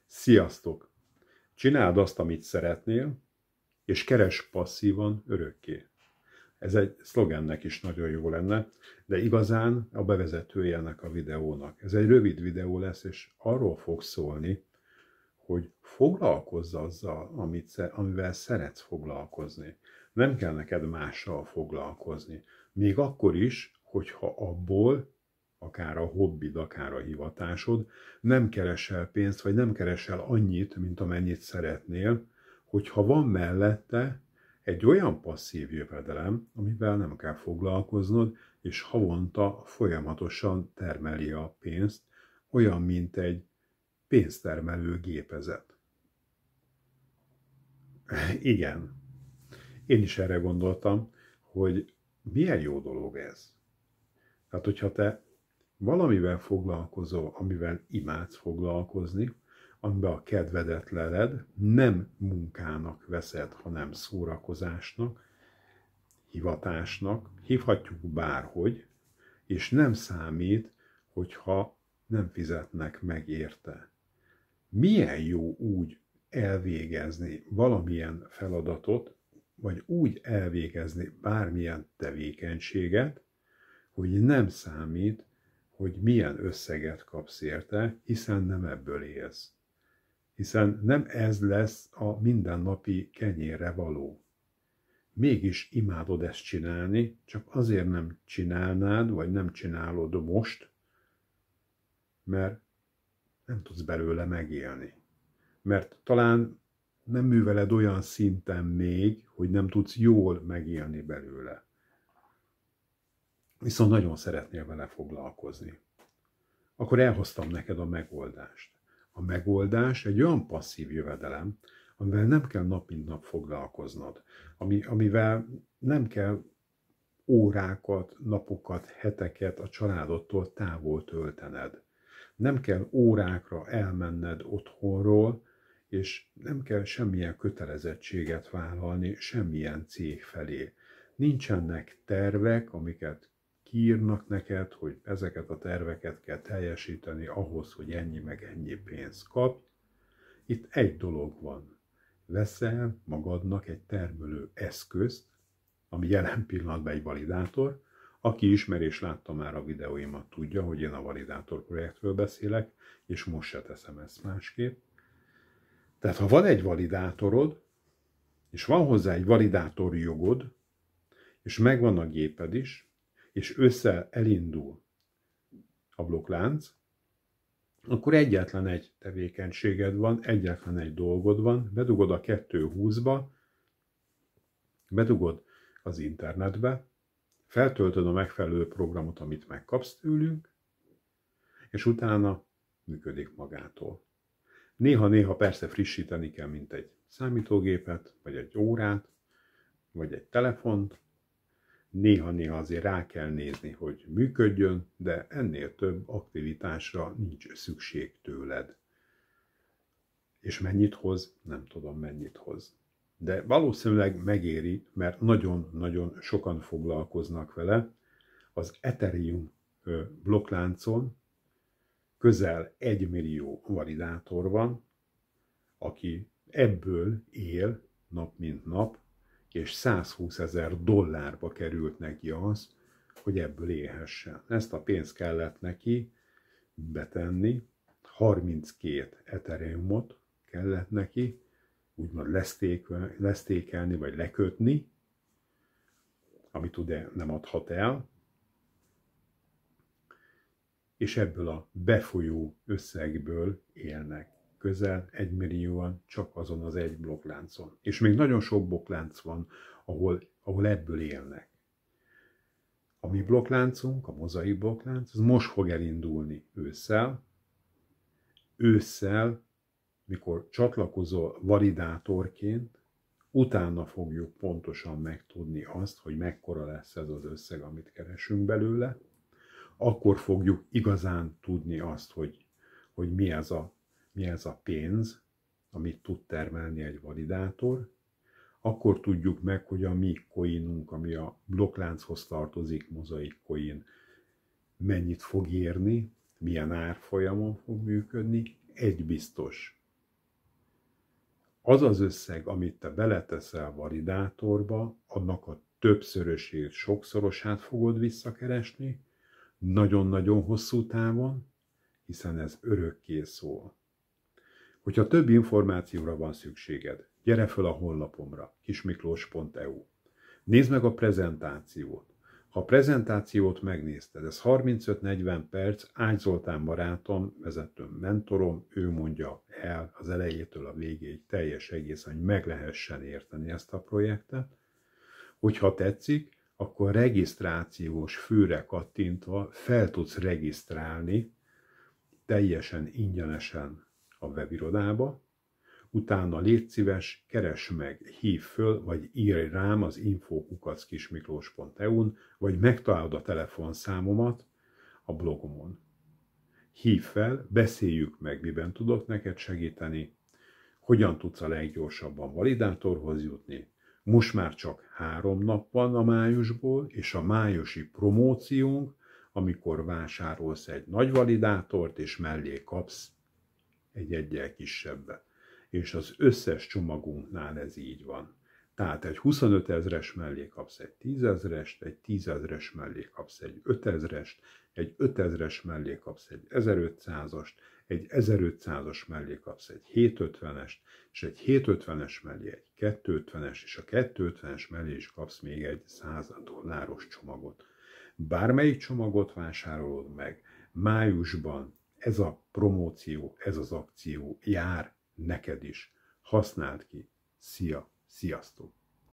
Sziasztok! Csináld azt, amit szeretnél, és keresd passzívan örökké. Ez egy szlogennek is nagyon jó lenne, de igazán a bevezetője ennek a videónak. Ez egy rövid videó lesz, és arról fog szólni, hogy foglalkozz azzal, amivel szeretsz foglalkozni. Nem kell neked mással foglalkozni. Még akkor is, hogyha abból, akár a hobbid, akár a hivatásod, nem keresel pénzt, vagy nem keresel annyit, mint amennyit szeretnél, hogyha van mellette egy olyan passzív jövedelem, amivel nem kell foglalkoznod, és havonta folyamatosan termeli a pénzt, olyan, mint egy pénztermelő gépezet. Igen, én is erre gondoltam, hogy milyen jó dolog ez. Tehát, hogyha te valamivel foglalkozol, amivel imádsz foglalkozni, amiben a kedvedet leled, nem munkának veszed, hanem szórakozásnak, hivatásnak, hívhatjuk bárhogy, és nem számít, hogyha nem fizetnek meg érte. Milyen jó úgy elvégezni valamilyen feladatot, vagy úgy elvégezni bármilyen tevékenységet, hogy nem számít, hogy milyen összeget kapsz érte, hiszen nem ebből élsz. Hiszen nem ez lesz a mindennapi kenyérre való. Mégis imádod ezt csinálni, csak azért nem csinálnád, vagy nem csinálod most, mert nem tudsz belőle megélni. Mert talán nem műveled olyan szinten még, hogy nem tudsz jól megélni belőle. Viszont nagyon szeretnél vele foglalkozni. Akkor elhoztam neked a megoldást. A megoldás egy olyan passzív jövedelem, amivel nem kell nap mint nap foglalkoznod, amivel nem kell órákat, napokat, heteket a családodtól távol töltened. Nem kell órákra elmenned otthonról, és nem kell semmilyen kötelezettséget vállalni semmilyen cég felé. Nincsenek tervek, amiket kiírnak neked, hogy ezeket a terveket kell teljesíteni ahhoz, hogy ennyi meg ennyi pénzt kapj. Itt egy dolog van. Veszel magadnak egy termelő eszközt, ami jelen pillanatban egy validátor. Aki ismer és látta már a videóimat, tudja, hogy én a validátor projektről beszélek, és most se teszem ezt másképp. Tehát ha van egy validátorod, és van hozzá egy validátori jogod, és megvan a géped is, és elindul a blokklánc, akkor egyetlen egy tevékenységed van, egyetlen egy dolgod van, bedugod a 220-ba, bedugod az internetbe, feltöltöd a megfelelő programot, amit megkapsz tőlünk, és utána működik magától. Néha-néha persze frissíteni kell, mint egy számítógépet, vagy egy órát, vagy egy telefont. Néha-néha azért rá kell nézni, hogy működjön, de ennél több aktivitásra nincs szükség tőled. És mennyit hoz? Nem tudom, mennyit hoz. De valószínűleg megéri, mert nagyon-nagyon sokan foglalkoznak vele. Az Ethereum blokkláncon közel 1 millió validátor van, aki ebből él nap mint nap, és $120,000 került neki az, hogy ebből élhessen. Ezt a pénzt kellett neki betenni, 32 Ethereumot kellett neki, úgymond lesztékelni, vagy lekötni, amit ugye nem adhat el, és ebből a befolyó összegből élnek. Közel 1 millióan csak azon az egy blokkláncon. És még nagyon sok blokklánc van, ahol ebből élnek. A mi blokkláncunk, a mozaik blokklánc, az most fog elindulni ősszel. Ősszel, mikor csatlakozol validátorként, utána fogjuk pontosan megtudni azt, hogy mekkora lesz ez az összeg, amit keresünk belőle. Akkor fogjuk igazán tudni azt, hogy mi ez a pénz, amit tud termelni egy validátor. Akkor tudjuk meg, hogy a mi coinunk, ami a blokklánchoz tartozik, mozaik coin, mennyit fog érni, milyen árfolyamon fog működni. Egy biztos, az az összeg, amit te beleteszel validátorba, annak a többszörösét, sokszorosát fogod visszakeresni, nagyon-nagyon hosszú távon, hiszen ez örökké szól. Hogyha több információra van szükséged, gyere föl a honlapomra, kismiklós.eu. Nézd meg a prezentációt. Ha a prezentációt megnézted, ez 35-40 perc, Ágy Zoltán barátom, vezetőm, mentorom, ő mondja el az elejétől a végéig teljes egészen, hogy meg lehessen érteni ezt a projektet. Hogyha tetszik, akkor regisztrációs fülre kattintva fel tudsz regisztrálni teljesen ingyenesen a webirodába, utána légy szíves, keresd meg, hívd föl, vagy írj rám az info@kismiklós.eu-n, vagy megtalálod a telefonszámomat a blogomon. Hívd fel, beszéljük meg, miben tudok neked segíteni, hogyan tudsz a leggyorsabban validátorhoz jutni. Most már csak 3 nap van a májusból, és a májusi promóciónk, amikor vásárolsz egy nagy validátort, és mellé kapsz egy eggyel kisebbet. És az összes csomagunknál ez így van. Tehát egy 25 000-es mellé kapsz egy 10 000-est, egy 10 000-es mellé kapsz egy 5 000-est, egy 5 000-es mellé kapsz egy 1500-ast, egy 1500-as mellé kapsz egy 750-est, és egy 750-es mellé egy 250-es, és a 250-es mellé is kapsz még egy $100 csomagot. Bármelyik csomagot vásárolod meg, májusban ez a promóció, ez az akció jár neked is. Használd ki. Szia! Sziasztok!